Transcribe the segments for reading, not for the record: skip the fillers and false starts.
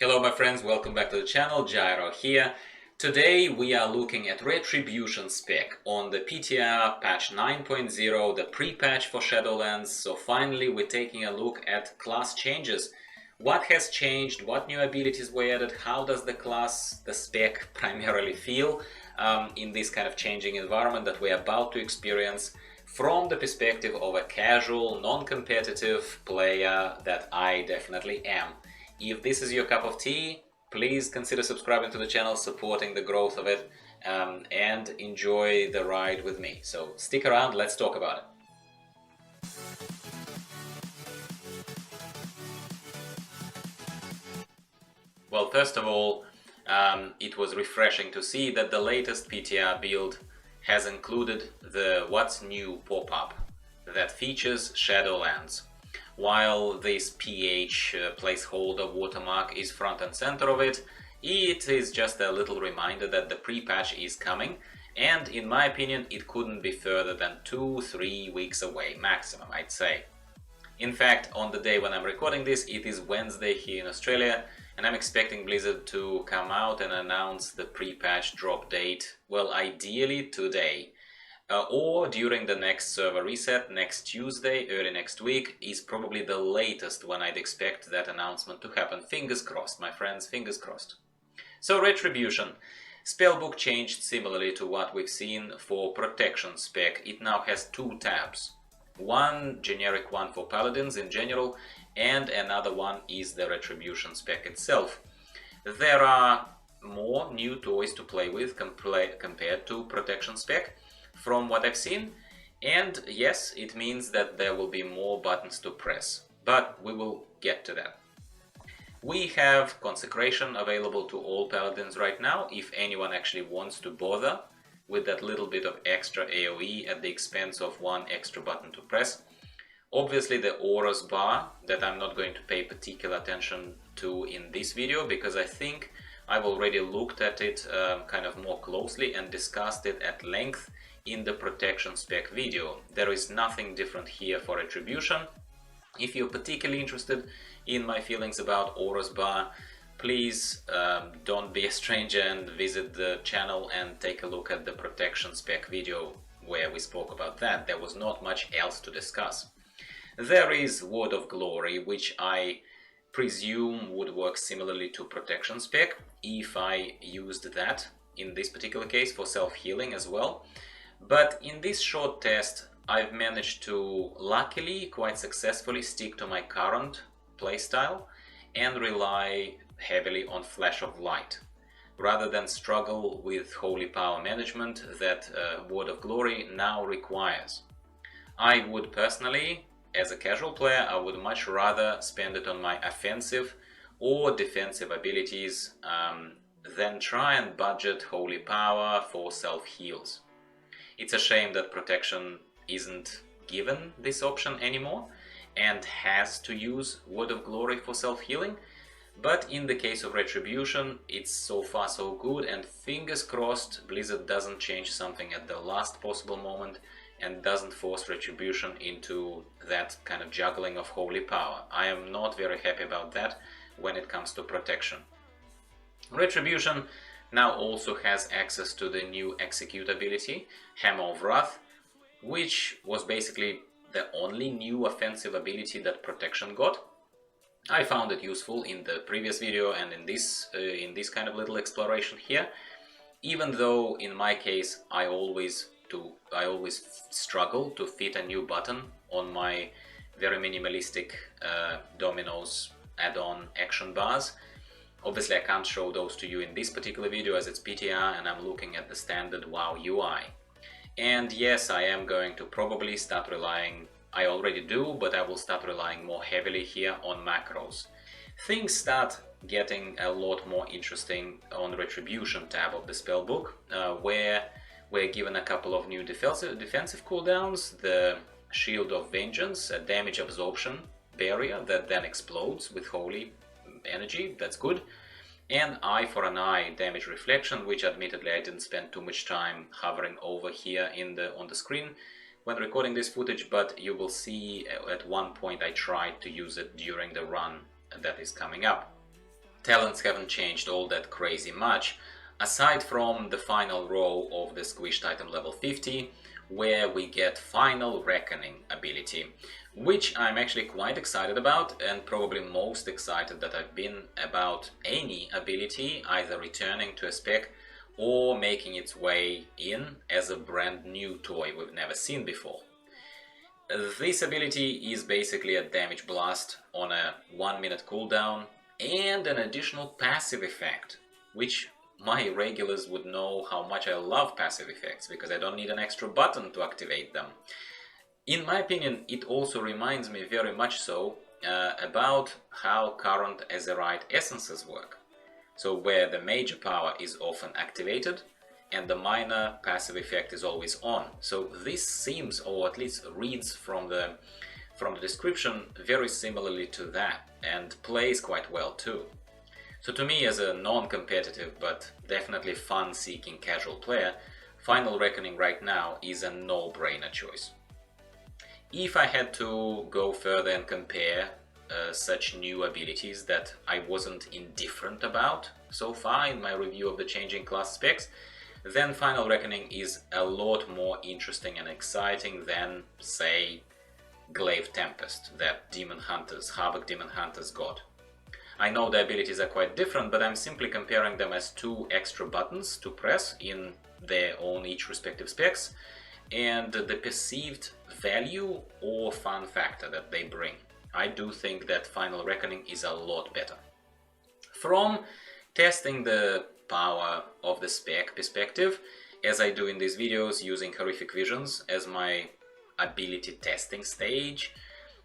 Hello my friends, welcome back to the channel, Gyro here. Today we are looking at Retribution spec on the PTR patch 9.0, the pre-patch for Shadowlands. So finally we're taking a look at class changes. What has changed, what new abilities were added, how does the class, the spec primarily feel in this kind of changing environment that we're about to experience from the perspective of a casual, non-competitive player that I definitely am. If this is your cup of tea, please consider subscribing to the channel, supporting the growth of it, and enjoy the ride with me. So stick around, let's talk about it. Well, first of all, it was refreshing to see that the latest PTR build has included the What's New pop-up that features Shadowlands. While this PH placeholder watermark is front and center of it, it is just a little reminder that the pre-patch is coming, and in my opinion it couldn't be further than 2-3 weeks away maximum, I'd say. In fact, on the day when I'm recording this, it is Wednesday here in Australia, and I'm expecting Blizzard to come out and announce the pre-patch drop date, well, ideally today. Or during the next server reset, next Tuesday, early next week, is probably the latest when I'd expect that announcement to happen. Fingers crossed, my friends, fingers crossed. So Retribution. Spellbook changed similarly to what we've seen for Protection spec. It now has two tabs. One generic one for Paladins in general, and another one is the Retribution spec itself. There are more new toys to play with compared to Protection spec, from what I've seen, and yes, it means that there will be more buttons to press, but we will get to that. We have Consecration available to all Paladins right now, if anyone actually wants to bother with that little bit of extra AoE at the expense of one extra button to press. Obviously the Auras bar that I'm not going to pay particular attention to in this video, because I think I've already looked at it kind of more closely and discussed it at length in the Protection spec video. There is nothing different here for Retribution. If you're particularly interested in my feelings about Auras bar, please don't be a stranger and visit the channel and take a look at the Protection spec video where we spoke about that. There was not much else to discuss. There is Word of Glory, which I presume would work similarly to Protection spec if I used that in this particular case for self-healing as well. But in this short test, I've managed to, luckily, quite successfully stick to my current playstyle and rely heavily on Flash of Light, rather than struggle with Holy Power management that Word of Glory now requires. I would personally, as a casual player, I would much rather spend it on my offensive or defensive abilities than try and budget Holy Power for self-heals. It's a shame that Protection isn't given this option anymore and has to use Word of Glory for self-healing, but in the case of Retribution, it's so far so good, and fingers crossed Blizzard doesn't change something at the last possible moment and doesn't force Retribution into that kind of juggling of Holy Power. I am not very happy about that when it comes to Protection. Retribution now also has access to the new Execute ability, Hammer of Wrath, which was basically the only new offensive ability that Protection got. I found it useful in the previous video and in this kind of little exploration here, even though in my case I always struggle to fit a new button on my very minimalistic Domino's add-on action bars. Obviously I can't show those to you in this particular video as it's PTR and I'm looking at the standard WoW UI. And yes, I am going to probably start relying, I already do, but I will start relying more heavily here on macros. Things start getting a lot more interesting on Retribution tab of the spellbook, where we're given a couple of new defensive cooldowns, the Shield of Vengeance, a damage absorption barrier that then explodes with holy energy, that's good, and Eye for an Eye damage reflection, which admittedly I didn't spend too much time hovering over here on the screen when recording this footage, but you will see at one point I tried to use it during the run that is coming up. talents haven't changed all that crazy much, aside from the final row of the squished item level 50, where we get Final Reckoning ability, which I'm actually quite excited about, and probably most excited that I've been about any ability either returning to a spec or making its way in as a brand new toy we've never seen before. This ability is basically a damage blast on a 1-minute cooldown and an additional passive effect, which my regulars would know how much I love passive effects, because I don't need an extra button to activate them. In my opinion, it also reminds me very much so about how current Azerite essences work. So where the major power is often activated and the minor passive effect is always on. So this seems, or at least reads from the description, very similarly to that, and plays quite well too. So to me, as a non-competitive but definitely fun-seeking casual player, Final Reckoning right now is a no-brainer choice. If I had to go further and compare such new abilities that I wasn't indifferent about so far in my review of the changing class specs, then Final Reckoning is a lot more interesting and exciting than, say, Glaive Tempest that Havoc Demon Hunters got. I know the abilities are quite different, but I'm simply comparing them as 2 extra buttons to press in their own each respective specs, and the perceived value or fun factor that they bring. I do think that Final Reckoning is a lot better. From testing the power of the spec perspective, as I do in these videos using Horrific Visions as my ability testing stage,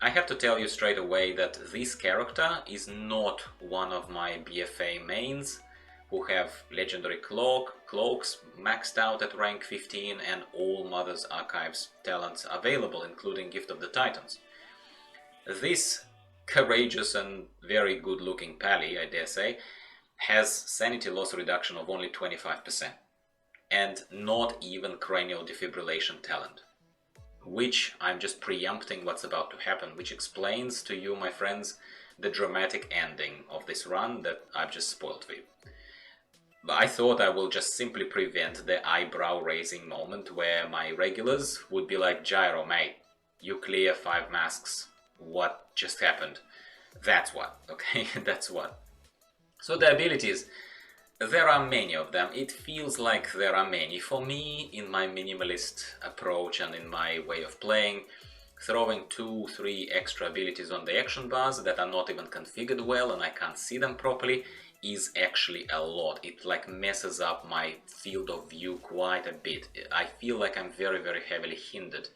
I have to tell you straight away that this character is not one of my BFA mains who have legendary cloaks maxed out at rank 15 and all Mother's Archives talents available, including Gift of the Titans. This courageous and very good looking pally, I dare say, has sanity loss reduction of only 25% and not even cranial defibrillation talent, which I'm just preempting what's about to happen, which explains to you, my friends, the dramatic ending of this run that I've just spoiled for you. But I thought I will just simply prevent the eyebrow-raising moment where my regulars would be like, Gyro, mate, you clear 5 masks. What just happened? That's what, okay? That's what. So the abilities, there are many of them. It feels like there are many. For me, in my minimalist approach and in my way of playing, throwing 2-3 extra abilities on the action bars that are not even configured well and I can't see them properly is actually a lot. It like messes up my field of view quite a bit. I feel like I'm very, very heavily hindered.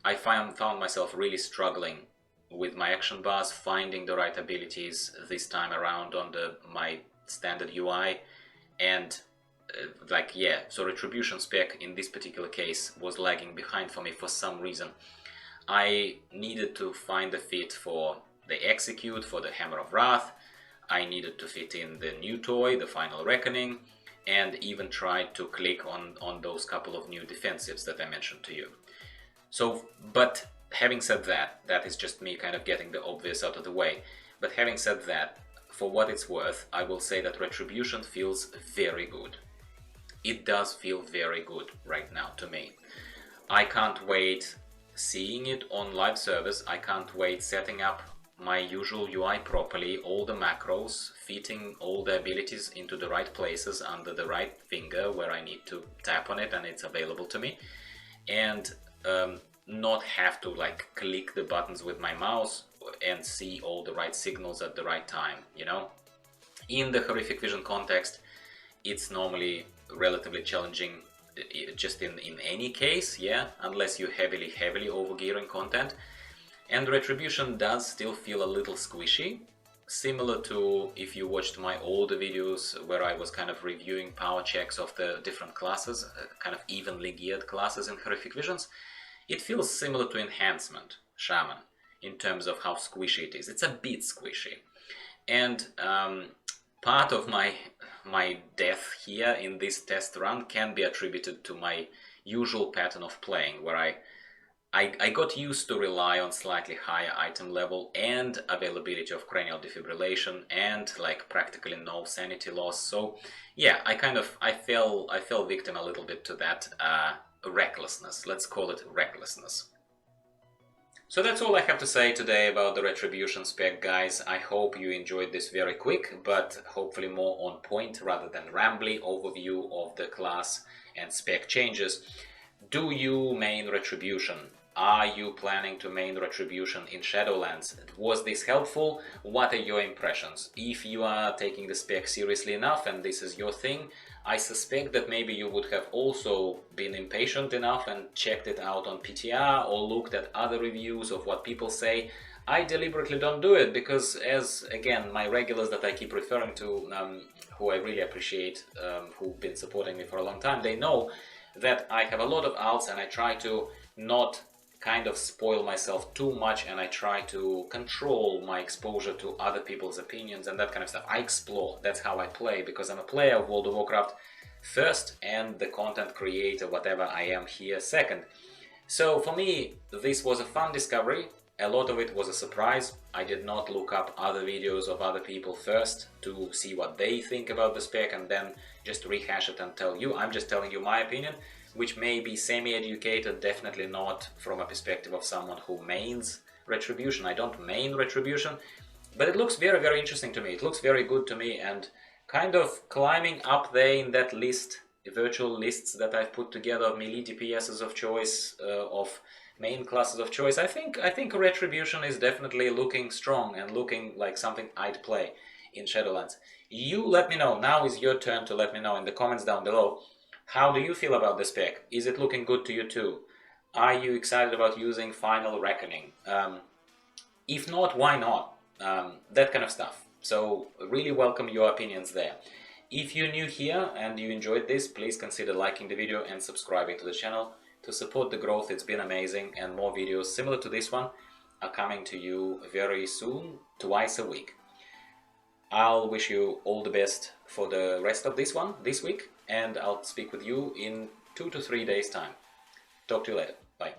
I found myself really struggling with my action bars, finding the right abilities this time around on my standard UI, and so Retribution spec in this particular case was lagging behind for me for some reason. I needed to find a fit for the Execute, for the Hammer of Wrath. I needed to fit in the new toy, the Final Reckoning, and even tried to click on those couple of new defensives that I mentioned to you. So, but having said that, that is just me kind of getting the obvious out of the way. But having said that, for what it's worth, I will say that Retribution feels very good. It does feel very good right now to me. I can't wait seeing it on live service. I can't wait setting up my usual UI properly, all the macros, fitting all the abilities into the right places under the right finger where I need to tap on it and it's available to me, and not have to like click the buttons with my mouse and see all the right signals at the right time, you know? In the Horrific Vision context, it's normally relatively challenging just in any case, yeah, unless you heavily overgearing content. And Retribution does still feel a little squishy, similar to if you watched my older videos where I was kind of reviewing power checks of the different classes, kind of evenly geared classes in Horrific Visions. It feels similar to Enhancement, Shaman, in terms of how squishy it is. It's a bit squishy. And part of my death here in this test run can be attributed to my usual pattern of playing, where I got used to rely on slightly higher item level and availability of cranial defibrillation and like practically no sanity loss. So yeah, I fell victim a little bit to that recklessness. Let's call it recklessness. So that's all I have to say today about the Retribution spec, guys. I hope you enjoyed this very quick, but hopefully more on point rather than rambly overview of the class and spec changes. Do you main Retribution? Are you planning to main Retribution in Shadowlands? Was this helpful? What are your impressions? If you are taking the spec seriously enough and this is your thing, I suspect that maybe you would have also been impatient enough and checked it out on PTR or looked at other reviews of what people say. I deliberately don't do it because, as again, my regulars that I keep referring to, who I really appreciate, who've been supporting me for a long time, they know that I have a lot of alts and I try to not kind of spoil myself too much, and I try to control my exposure to other people's opinions and that kind of stuff. I explore, that's how I play, because I'm a player of World of Warcraft first and the content creator, whatever I am here, second. So for me, this was a fun discovery. A lot of it was a surprise. I did not look up other videos of other people first to see what they think about the spec and then just rehash it and tell you. I'm just telling you my opinion, which may be semi-educated, definitely not from a perspective of someone who mains Retribution. I don't main Retribution, but it looks very, very interesting to me. It looks very good to me, and kind of climbing up there in that list, virtual lists that I've put together of melee DPSs of choice, of main classes of choice. I think Retribution is definitely looking strong and looking like something I'd play in Shadowlands. You let me know. Now is your turn to let me know in the comments down below. How do you feel about the spec? Is it looking good to you too? Are you excited about using Final Reckoning? If not, why not? That kind of stuff. So really welcome your opinions there. If you're new here and you enjoyed this, please consider liking the video and subscribing to the channel to support the growth. It's been amazing, and more videos similar to this one are coming to you very soon, twice a week. I'll wish you all the best for the rest of this week, and I'll speak with you in 2 to 3 days time. Talk to you later. Bye.